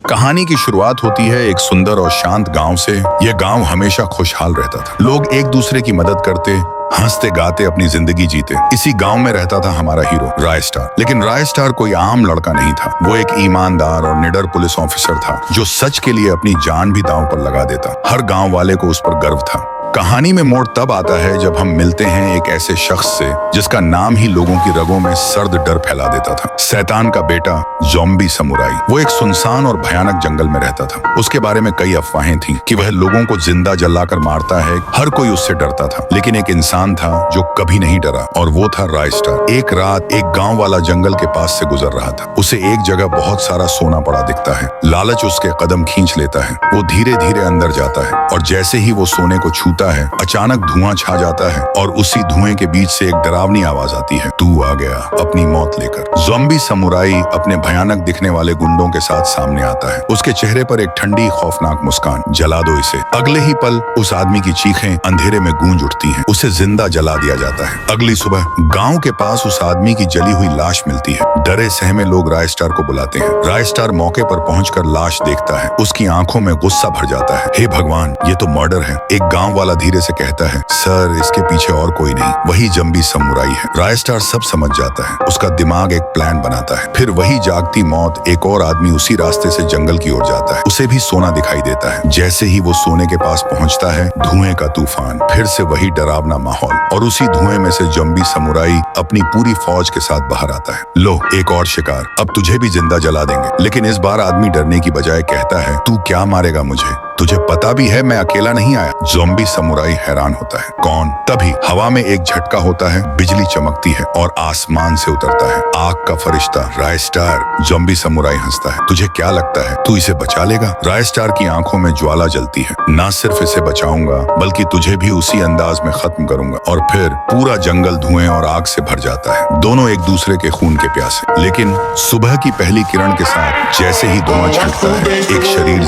कहानी की शुरुआत होती है एक सुंदर और शांत गांव से। यह गांव हमेशा खुशहाल रहता था। लोग एक दूसरे की मदद करते, हंसते गाते अपनी जिंदगी जीते। इसी गांव में रहता था हमारा हीरो राय स्टार। लेकिन राय स्टार कोई आम लड़का नहीं था। वो एक ईमानदार और निडर पुलिस ऑफिसर था जो सच के लिए अपनी जान भी दांव पर लगा देता। हर गांव वाले को उस पर गर्व था। कहानी में मोड़ तब आता है जब हम मिलते हैं एक ऐसे शख्स से जिसका नाम ही लोगों की रगों में सर्द डर फैला देता था। शैतान का बेटा ज़ॉम्बी समुराई। वो एक सुनसान और भयानक जंगल में रहता था। उसके बारे में कई अफवाहें थीं कि वह लोगों को जिंदा जलाकर मारता है। हर कोई उससे डरता था, लेकिन एक इंसान था जो कभी नहीं डरा, और वो था राय स्टार। एक रात एक गांव वाला जंगल के पास से गुजर रहा था। उसे एक जगह बहुत सारा सोना पड़ा दिखता है। लालच उसके कदम खींच लेता है। वो धीरे धीरे अंदर जाता है और जैसे ही वो सोने को छूता है, अचानक धुआं छा जाता है और उसी धुएं के बीच से एक डरावनी आवाज आती है, तू आ गया अपनी मौत लेकर। ज़ॉम्बी समुराई अपने भयानक दिखने वाले गुंडों के साथ सामने आता है। उसके चेहरे पर एक ठंडी खौफनाक मुस्कान। जला दो इसे। अगले ही पल उस आदमी की चीखें अंधेरे में गूंज उठती हैं। उसे जिंदा जला दिया जाता है। अगली सुबह गांव के पास उस आदमी की जली हुई लाश मिलती है। डरे सहमे लोग राय स्टार को बुलाते हैं। राय स्टार मौके पर पहुंचकर लाश देखता है। उसकी आंखों में गुस्सा भर जाता है। हे भगवान, ये तो मर्डर है। एक गांव वाला धीरे से कहता है, सर इसके पीछे और कोई नहीं, वही ज़ॉम्बी समुराई है। राय स्टार सब समझ जाता है। उसका दिमाग एक प्लान बनाता है। फिर वही जागती मौत, एक और आदमी उसी रास्ते से जंगल की ओर जाता है। उसे भी सोना दिखाई देता है। जैसे ही वो सोने के पास पहुंचता है, धुएं का तूफान, फिर से वही डरावना माहौल, और उसी धुएं में से ज़ॉम्बी समुराई अपनी पूरी फौज के साथ बाहर आता है। लो एक और शिकार, अब तुझे भी जिंदा जला देंगे। लेकिन इस बार आदमी डरने की बजाय कहता है, तू क्या मारेगा मुझे? तुझे पता भी है मैं अकेला नहीं आया। ज़ॉम्बी समुराई हैरान होता है, कौन? तभी हवा में एक झटका होता है, बिजली चमकती है और आसमान से उतरता है आग का फरिश्ता राय स्टार। ज़ॉम्बी समुराई हंसता है, तुझे क्या लगता है तू इसे बचा लेगा? राय स्टार की आंखों में ज्वाला जलती है। ना सिर्फ इसे बचाऊंगा बल्कि तुझे भी उसी अंदाज में खत्म करूंगा। और फिर पूरा जंगल धुएं और आग से भर जाता है। दोनों एक दूसरे के खून के प्यासे। लेकिन सुबह की पहली किरण के साथ जैसे ही धुआं छूटता है, एक शरीर